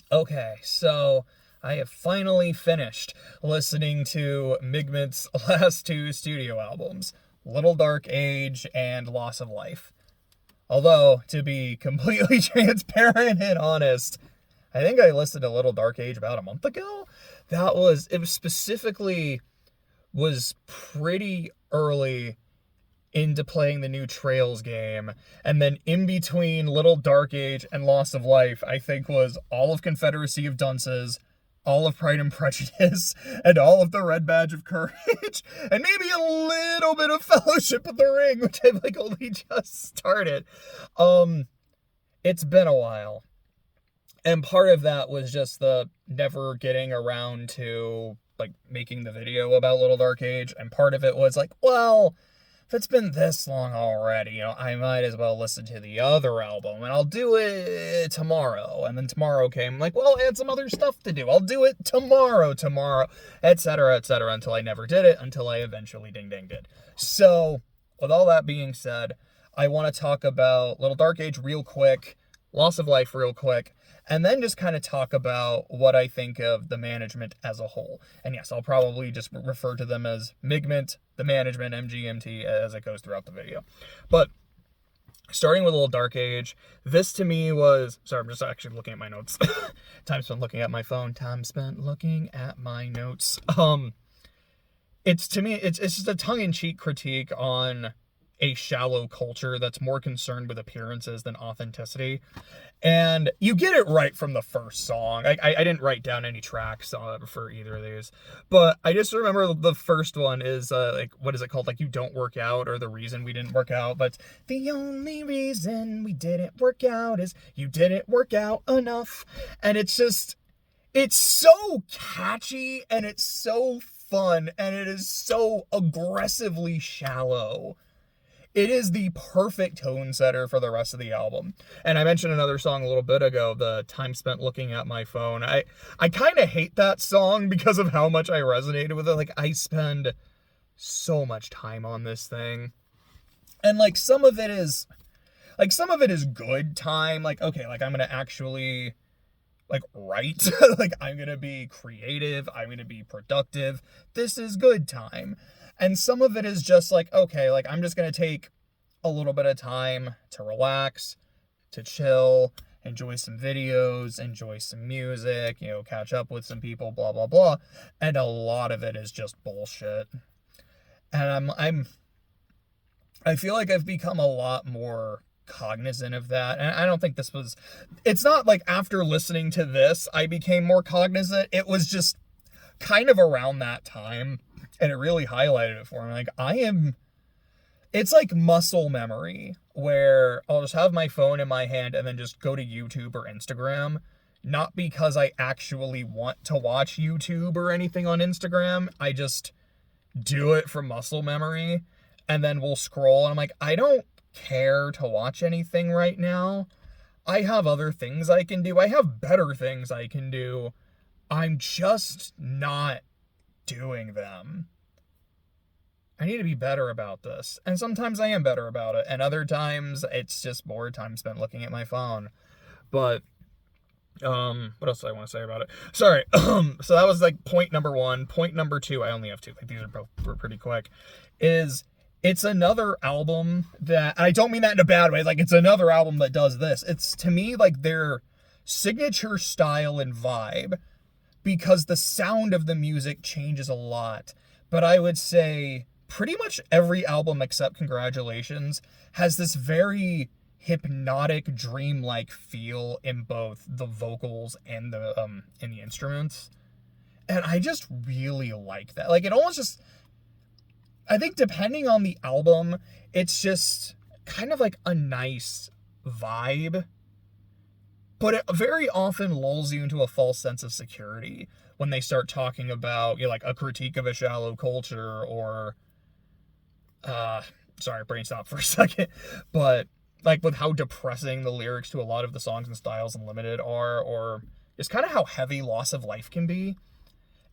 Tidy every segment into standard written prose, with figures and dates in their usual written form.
Okay, so I have finally finished listening to MGMT's last two studio albums, Little Dark Age and Loss of Life. Although, to be completely transparent and honest, I think I listened to Little Dark Age about a month ago. It was specifically, was pretty early into playing the new Trails game. And then in between Little Dark Age and Loss of Life, I think was all of Confederacy of Dunces, all of Pride and Prejudice, and all of the Red Badge of Courage, and maybe a little bit of Fellowship of the Ring, which I've like only just started. It's been a while. And part of that was just the never getting around to like making the video about Little Dark Age, and part of it was like, well, if it's been this long already, I might as well listen to the other album, and I'll do it tomorrow. And then tomorrow came, like, well, I had some other stuff to do. I'll do it tomorrow, etc., until I never did it, until I eventually ding-dinged it. So, with all that being said, I want to talk about Little Dark Age real quick, Loss of Life real quick, and then just kind of talk about what I think of the management as a whole. And yes, I'll probably just refer to them as MGMT, the management, MGMT, as it goes throughout the video. But starting with Little Dark Age, this to me was... Sorry, I'm just actually looking at my notes. Time spent looking at my phone. Time spent looking at my notes. It's just a tongue-in-cheek critique on a shallow culture that's more concerned with appearances than authenticity. And you get it right from the first song. I didn't write down any tracks for either of these, but I just remember the first one is like, what is it called? Like, you don't work out, or the reason we didn't work out. But the only reason we didn't work out is you didn't work out enough. And it's so catchy, and it's so fun, and it is so aggressively shallow. It is the perfect tone setter for the rest of the album. And I mentioned another song a little bit ago, the Time Spent Looking at My Phone. I kind of hate that song because of how much I resonated with it. Like, I spend so much time on this thing. And like some of it is good time. Like, okay, like I'm going to actually like write, like I'm going to be creative. I'm going to be productive. This is good time. And some of it is just like, okay, like I'm just going to take a little bit of time to relax, to chill, enjoy some videos, enjoy some music, catch up with some people, blah, blah, blah. And a lot of it is just bullshit. And I feel like I've become a lot more cognizant of that. And I don't think it's not like after listening to this, I became more cognizant. It was just kind of around that time. And it really highlighted it for me. Like, it's like muscle memory, where I'll just have my phone in my hand and then just go to YouTube or Instagram. Not because I actually want to watch YouTube or anything on Instagram. I just do it from muscle memory. And then we'll scroll, and I'm like, I don't care to watch anything right now. I have other things I can do. I have better things I can do. I'm just not doing them. I need to be better about this. And sometimes I am better about it. And other times it's just more time spent looking at my phone. But what else do I want to say about it? Sorry. So that was like point number one. Point number two, I only have two. Like, these are both pretty quick. It's another album that, I don't mean that in a bad way, like it's another album that does this. It's, to me, like their signature style and vibe, because the sound of the music changes a lot. But I would say pretty much every album except Congratulations has this very hypnotic, dreamlike feel in both the vocals and the instruments. And I just really like that. Like, it almost just, I think depending on the album, it's just kind of like a nice vibe. But it very often lulls you into a false sense of security when they start talking about, like a critique of a shallow culture, or, sorry, brain stopped for a second, but like with how depressing the lyrics to a lot of the songs and Styles Unlimited are, or just kind of how heavy Loss of Life can be.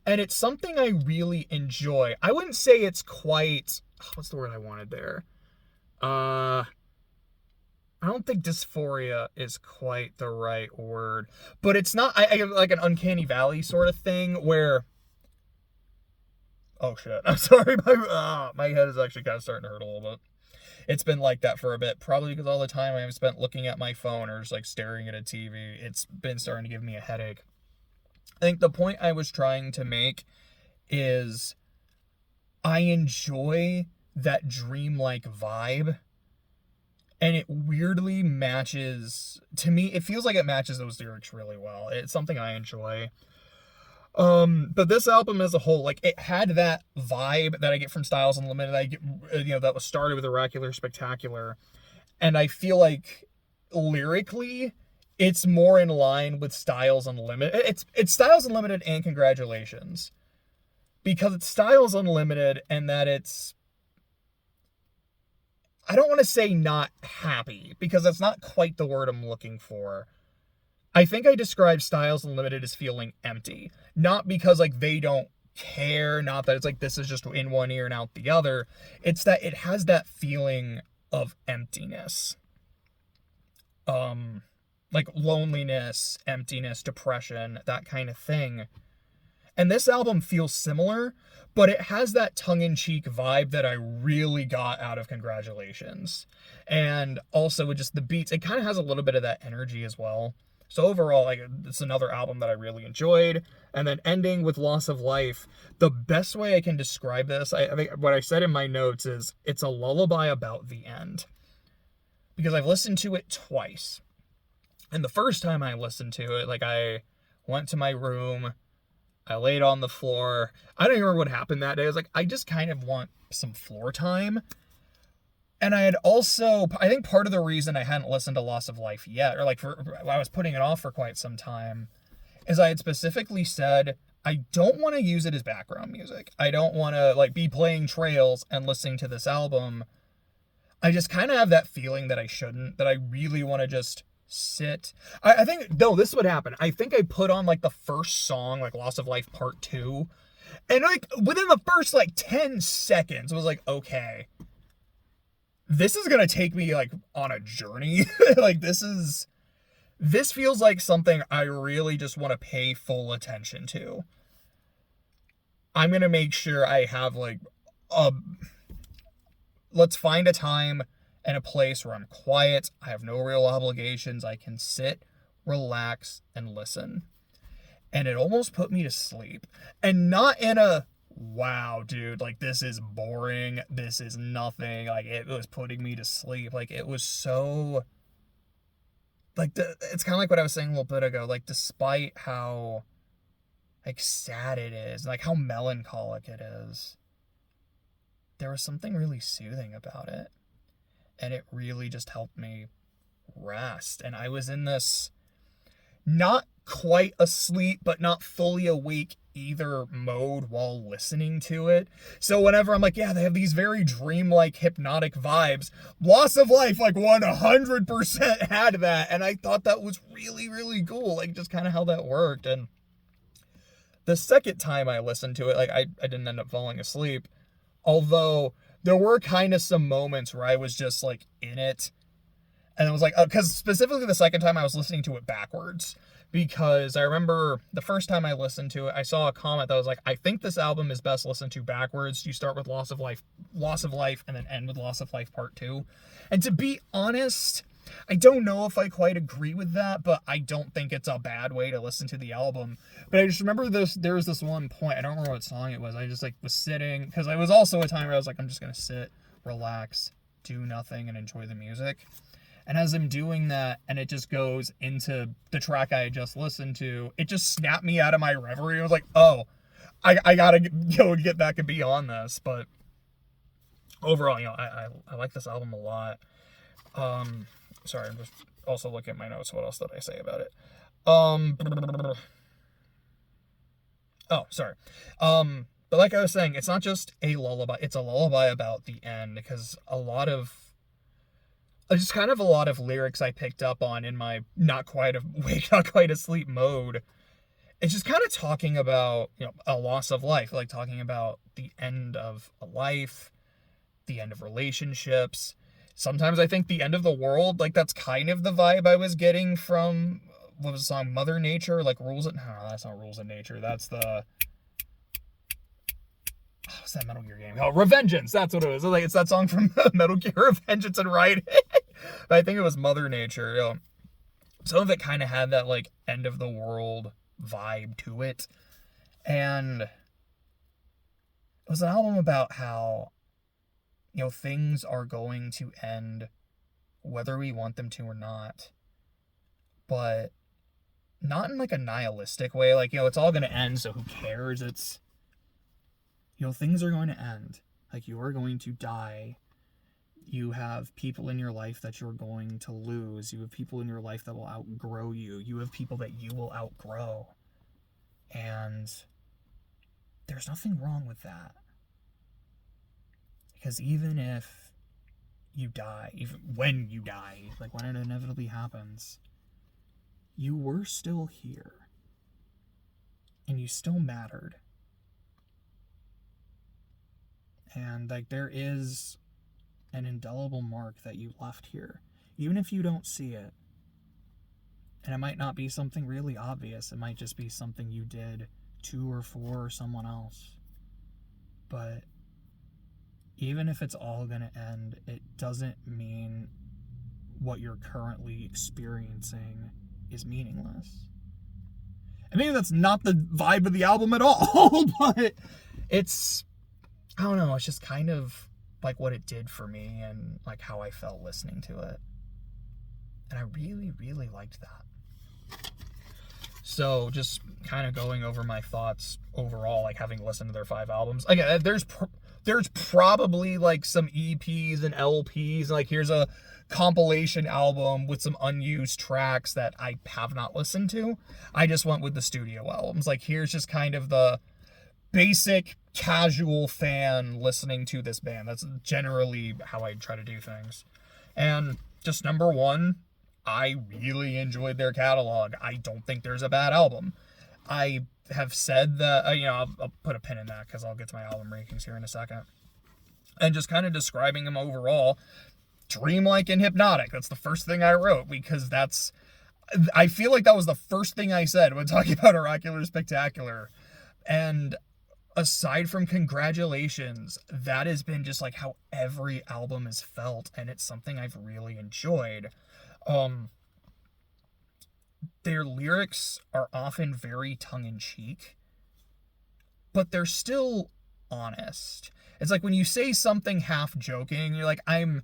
And it's something I really enjoy. I wouldn't say it's quite, what's the word I wanted there? I I don't think dysphoria is quite the right word, but it's not, I have like an uncanny valley sort of thing where, oh shit, I'm sorry, my head is actually kind of starting to hurt a little bit. It's been like that for a bit, probably because all the time I've spent looking at my phone or just like staring at a TV, it's been starting to give me a headache. I think the point I was trying to make is I enjoy that dreamlike vibe, and it weirdly matches, to me, it feels like it matches those lyrics really well. It's something I enjoy. But this album as a whole, like, it had that vibe that I get from Styles Unlimited. I get, that was started with Oracular Spectacular. And I feel like lyrically, it's more in line with Styles Unlimited. It's Styles Unlimited and Congratulations. Because it's Styles Unlimited and that it's, I don't want to say not happy, because that's not quite the word I'm looking for. I think I described Styles Unlimited as feeling empty. Not because, like, they don't care, not that it's like this is just in one ear and out the other. It's that it has that feeling of emptiness. Like loneliness, emptiness, depression, that kind of thing. And this album feels similar, but it has that tongue-in-cheek vibe that I really got out of Congratulations. And also with just the beats, it kind of has a little bit of that energy as well. So overall, like, it's another album that I really enjoyed. And then ending with Loss of Life, the best way I can describe this, I think what I said in my notes is, it's a lullaby about the end. Because I've listened to it twice. And the first time I listened to it, like, I went to my room, I laid on the floor. I don't even remember what happened that day. I was like, I just kind of want some floor time. And I had also, I think part of the reason I hadn't listened to Loss of Life yet, or like I was putting it off for quite some time, is I had specifically said, I don't want to use it as background music. I don't want to like be playing Trails and listening to this album. I just kind of have that feeling that I shouldn't, that I really want to just sit. I think, no, this is what happened. I think I put on like the first song, like Loss of Life Part 2. And like within the first like 10 seconds, I was like, okay, this is going to take me like on a journey. Like this feels like something I really just want to pay full attention to. I'm going to make sure I have like let's find a time and a place where I'm quiet, I have no real obligations, I can sit, relax, and listen. And it almost put me to sleep. And not in a, wow, dude, like, this is boring, this is nothing, like, it was putting me to sleep. Like, it was so, like, it's kind of like what I was saying a little bit ago, like, despite how, like, sad it is, like, how melancholic it is, there was something really soothing about it. And it really just helped me rest. And I was in this not quite asleep, but not fully awake either mode while listening to it. So whenever I'm like, yeah, they have these very dreamlike, hypnotic vibes, Loss of Life, like 100% had that. And I thought that was really, really cool. Like just kind of how that worked. And the second time I listened to it, like I didn't end up falling asleep. Although there were kind of some moments where I was just like in it. And it was like, because specifically the second time I was listening to it backwards. Because I remember the first time I listened to it, I saw a comment that was like, I think this album is best listened to backwards. You start with Loss of Life, and then end with Loss of Life Part 2. And to be honest, I don't know if I quite agree with that, but I don't think it's a bad way to listen to the album. But I just remember there was this one point, I don't remember what song it was, I just like was sitting, because it was also a time where I was like, I'm just going to sit, relax, do nothing, and enjoy the music. And as I'm doing that, and it just goes into the track I had just listened to, it just snapped me out of my reverie. I was like, oh, I gotta get back and be on this. But overall, I like this album a lot. Sorry, I'm just also looking at my notes. What else did I say about it? Oh, sorry. But like I was saying, it's not just a lullaby. It's a lullaby about the end, because a lot of lyrics I picked up on in my not quite awake, not quite asleep mode. It's just kind of talking about, a loss of life, like talking about the end of a life, the end of relationships, Sometimes I think the end of the world, like, that's kind of the vibe I was getting from, what was the song, Mother Nature, like, Rules of, no, that's not Rules of Nature, that's the, what's that Metal Gear game? Oh, Revengeance, that's what it was. Like, it's that song from Metal Gear Revengeance and Right. But I think it was Mother Nature, you know. Some of it kind of had that, like, end of the world vibe to it. And it was an album about how, you know, things are going to end whether we want them to or not. But not in, like, a nihilistic way. Like, you know, it's all going to end, so who cares? It's, you know, things are going to end. Like, you are going to die. You have people in your life that you're going to lose. You have people in your life that will outgrow you. You have people that you will outgrow. And there's nothing wrong with that. Because even if you die, even when you die, like when it inevitably happens, you were still here. And you still mattered. And, like, there is an indelible mark that you left here, even if you don't see it. And it might not be something really obvious. It might just be something you did to or for someone else. But even if it's all going to end, it doesn't mean what you're currently experiencing is meaningless. And maybe that's not the vibe of the album at all, but it's, I don't know, it's just kind of like what it did for me and like how I felt listening to it. And I really, really liked that. So just kind of going over my thoughts overall, like having listened to their 5 albums. Again, there's probably like some EPs and LPs. Like here's a compilation album with some unused tracks that I have not listened to. I just went with the studio albums. Like here's just kind of the basic casual fan listening to this band. That's generally how I try to do things. And just number 1, I really enjoyed their catalog. I don't think there's a bad album. I have said that, you know, I'll put a pin in that because I'll get to my album rankings here in a second. And just kind of describing them overall, dreamlike and hypnotic. That's the first thing I wrote because I feel like that was the first thing I said when talking about Oracular Spectacular. And aside from congratulations, that has been just like how every album is felt, and it's something I've really enjoyed. Their lyrics are often very tongue-in-cheek, but they're still honest. It's like when you say something half joking, you're like, I'm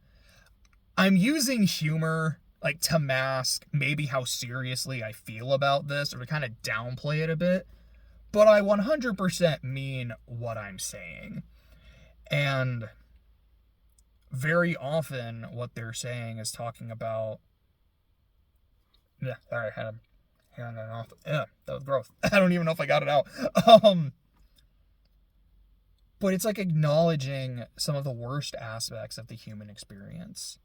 using humor like to mask maybe how seriously I feel about this or to kind of downplay it a bit. But I 100% mean what I'm saying. And very often what they're saying is talking about... Yeah, sorry, I had a hair on that off. Yeah, that was gross. I don't even know if I got it out. But it's like acknowledging some of the worst aspects of the human experience.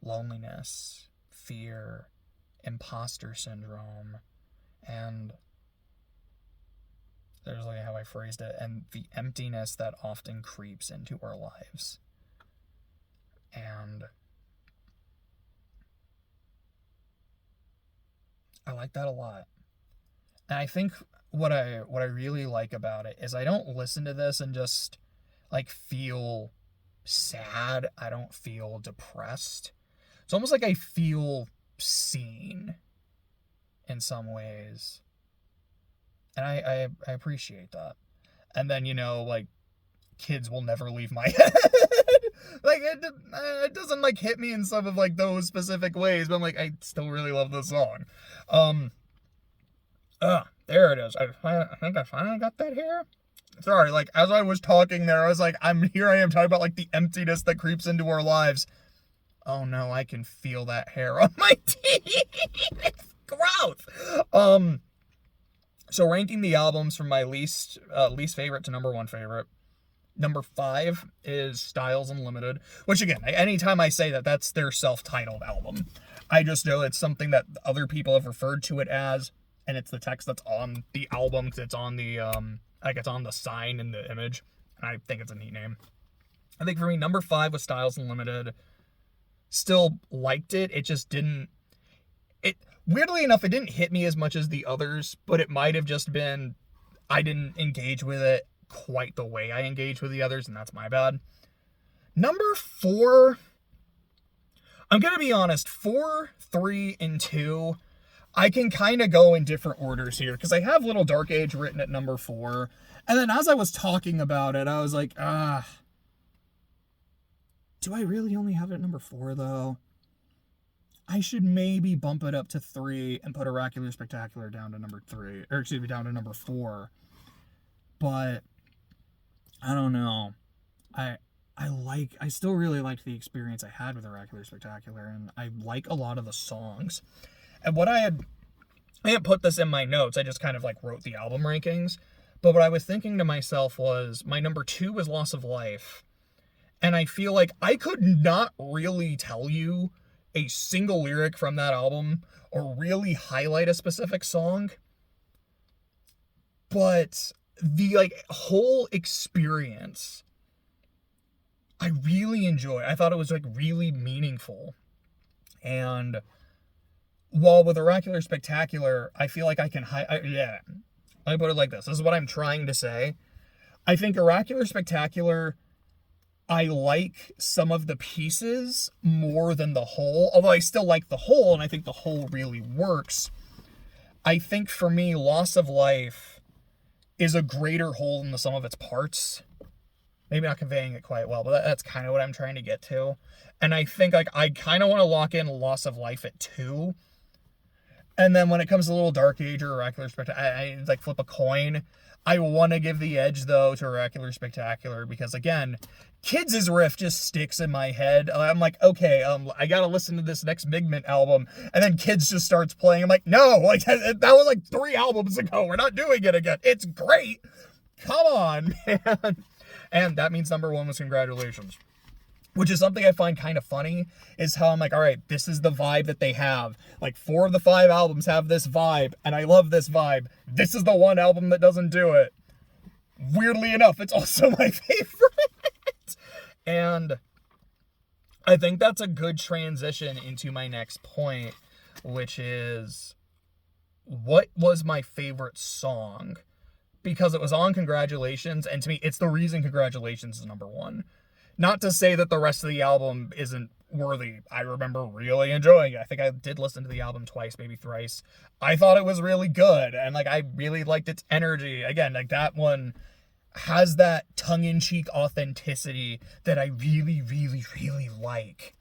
Loneliness, fear, imposter syndrome, and... there's like how I phrased it, and the emptiness that often creeps into our lives. And I like that a lot. And I think what I really like about it is I don't listen to this and just like feel sad. I don't feel depressed. It's almost like I feel seen in some ways. And I appreciate that. And then, you know, like, Kids Will Never Leave My Head. Like, it doesn't, like, hit me in some of, like, those specific ways. But I'm like, I still really love this song. There it is. I think I finally got that here. Sorry, like, as I was talking there, I was like, I am talking about, like, the emptiness that creeps into our lives. Oh, no, I can feel that hair on my teeth. It's gross. So ranking the albums from my least favorite to number 1 favorite. Number 5 is Styles Unlimited, which again, anytime I say that, that's their self-titled album. I just know it's something that other people have referred to it as, and it's the text that's on the album, because it's on the, like it's on the sign in the image, and I think it's a neat name. I think for me, number 5 was Styles Unlimited. still liked it. It just didn't, it, weirdly enough, it didn't hit me as much as the others, but it might have just been, I didn't engage with it quite the way I engaged with the others, and that's my bad. Number 4, I'm going to be honest, 4, 3, and 2, I can kind of go in different orders here, because I have Little Dark Age written at number 4, and then as I was talking about it, I was like, do I really only have it at number 4, though? I should maybe bump it up to 3 and put Oracular Spectacular down to number 3, or excuse me, down to number 4. But I don't know. I still really liked the experience I had with Oracular Spectacular, and I like a lot of the songs. And what I didn't put this in my notes, I just kind of like wrote the album rankings. But what I was thinking to myself was, my number 2 was Loss of Life. And I feel like I could not really tell you a single lyric from that album or really highlight a specific song. But the like whole experience, I really enjoyed. I thought it was like really meaningful. And while with Oracular Spectacular, I feel like I can let me put it like this. This is what I'm trying to say. I think Oracular Spectacular, I like some of the pieces more than the whole, although I still like the whole, and I think the whole really works. I think for me, Loss of Life is a greater whole than the sum of its parts. Maybe not conveying it quite well, but that's kind of what I'm trying to get to. And I think like I kind of want to lock in Loss of Life at 2. And then when it comes to Little Dark Age or Oracular Spectacular, I like flip a coin. I want to give the edge, though, to Oracular Spectacular because, again, Kids' riff just sticks in my head. I'm like, okay, I gotta listen to this next Migment album. And then Kids just starts playing. I'm like, no, like that was like 3 albums ago. We're not doing it again. It's great. Come on, man. And that means number 1 was Congratulations. Which is something I find kind of funny, is how I'm like, all right, this is the vibe that they have. Like 4 of the 5 albums have this vibe, and I love this vibe. This is the one album that doesn't do it. Weirdly enough, it's also my favorite. And I think that's a good transition into my next point, which is, what was my favorite song? Because it was on Congratulations, and to me, it's the reason Congratulations is number 1. Not to say that the rest of the album isn't worthy. I remember really enjoying it. I think I did listen to the album twice, maybe thrice. I thought it was really good, and like I really liked its energy. Again, like that one has that tongue-in-cheek authenticity that I really, really, really like.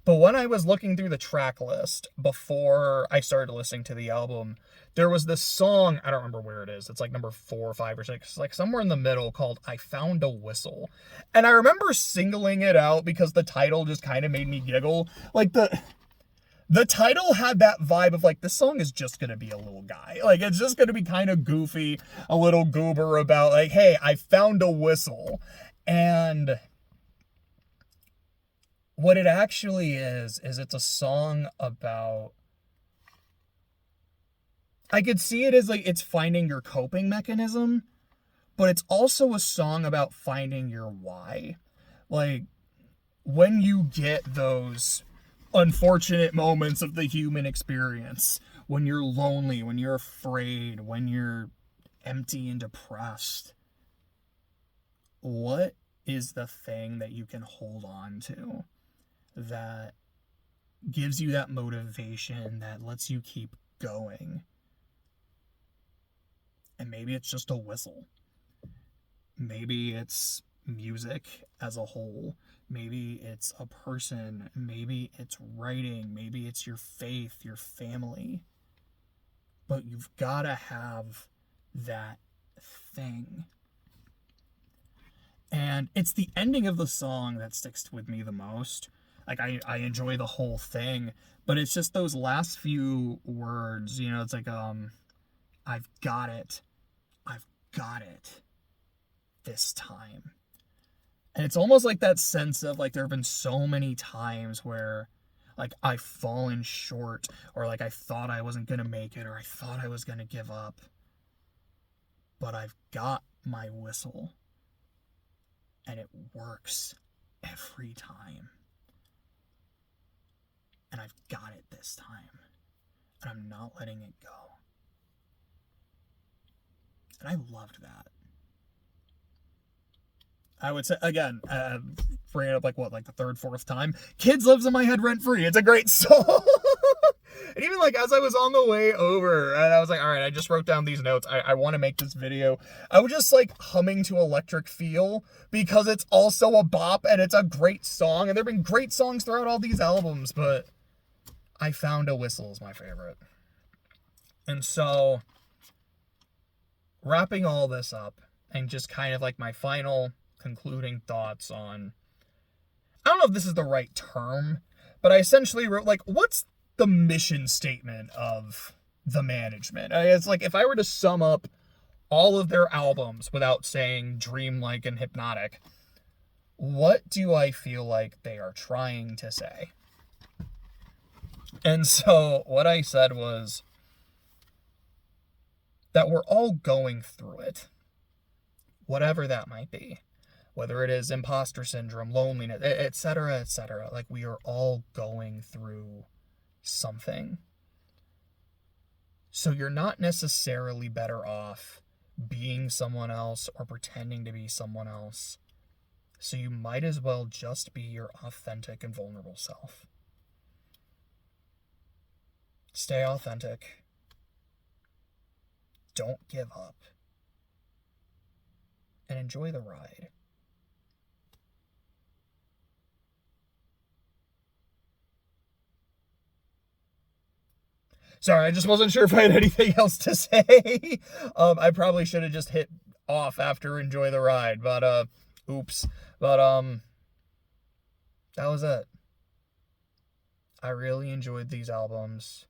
But when I was looking through the track list before I started listening to the album, there was this song, I don't remember where it is, it's like number 4 or 5 or 6, like somewhere in the middle, called I Found a Whistle. And I remember singling it out because the title just kind of made me giggle. Like the title had that vibe of like, this song is just gonna be a little guy. Like, it's just gonna be kind of goofy, a little goober about like, hey, I found a whistle. And what it actually is it's a song about, I could see it as like, it's finding your coping mechanism, but it's also a song about finding your why. Like, when you get those unfortunate moments of the human experience, when you're lonely, when you're afraid, when you're empty and depressed, what is the thing that you can hold on to that gives you that motivation, that lets you keep going? And maybe it's just a whistle. Maybe it's music as a whole. Maybe it's a person. Maybe it's writing. Maybe it's your faith, your family. But you've got to have that thing. And it's the ending of the song that sticks with me the most. Like, I enjoy the whole thing, but it's just those last few words, you know, it's like, I've got it. I've got it this time. And it's almost like that sense of like, there have been so many times where like I've fallen short, or like I thought I wasn't going to make it, or I thought I was going to give up, but I've got my whistle and it works every time. and I've got it this time, and I'm not letting it go. And I loved that. I would say, again, bringing it up like the third, fourth time, Kids lives in my head rent free. It's a great song. And even like as I was on the way over, and I was like, all right, I just wrote down these notes. I want to make this video. I was just like humming to Electric Feel because it's also a bop and it's a great song. And there have been great songs throughout all these albums, but I Found a Whistle is my favorite. And so, wrapping all this up and just kind of like my final concluding thoughts on, I don't know if this is the right term, but I essentially wrote like, what's the mission statement of the Management? It's like if I were to sum up all of their albums without saying dreamlike and hypnotic, what do I feel like they are trying to say? And so what I said was that we're all going through it, whatever that might be, whether it is imposter syndrome, loneliness, etc., etc. Like, we are all going through something. So you're not necessarily better off being someone else or pretending to be someone else. So you might as well just be your authentic and vulnerable self. Stay authentic. Don't give up. And enjoy the ride. Sorry, I just wasn't sure if I had anything else to say. I probably should have just hit off after enjoy the ride, but, oops. But, that was it. I really enjoyed these albums,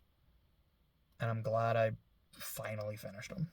and I'm glad I finally finished them.